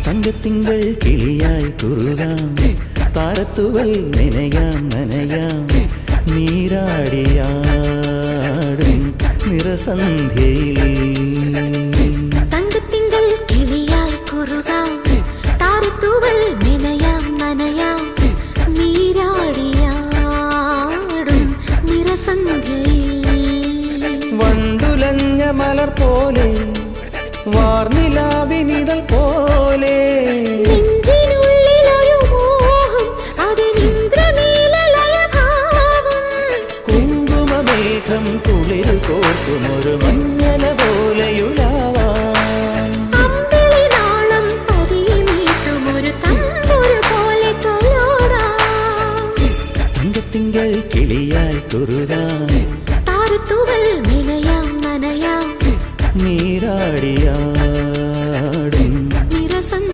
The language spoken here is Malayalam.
തങ്കത്തിങ്കൾ കിളിയായി കുറുകാം താരത്തുവൽ നനയാം നനയാം നീരാടിയാടും നിറസന്ധ്യയിൽ തങ്കത്തിങ്കൾ കിളിയായി കുറുകാം താരത്തുവൽ നനയാം നനയാം നീരാടിയാടും നിറസന്ധ്യയിൽ വണ്ടുലഞ്ഞ മലർ പോലെ വാർനിലാവിനിതൾ പോലെ നെഞ്ചിനുള്ളിലൊരു മോഹം അതിനിന്ദ്രനീലലയഭാവം കുങ്കുമമേഘം കുളിരു കോർക്കുമൊരു മഞ്ഞല പോലെയുലാവാം അമ്പിളിനാളം പതിമീട്ടുമൊരു തമ്പുരു പോലെ കലോടാം തങ്കത്തിങ്കൾ കിളിയായി കുറുകാം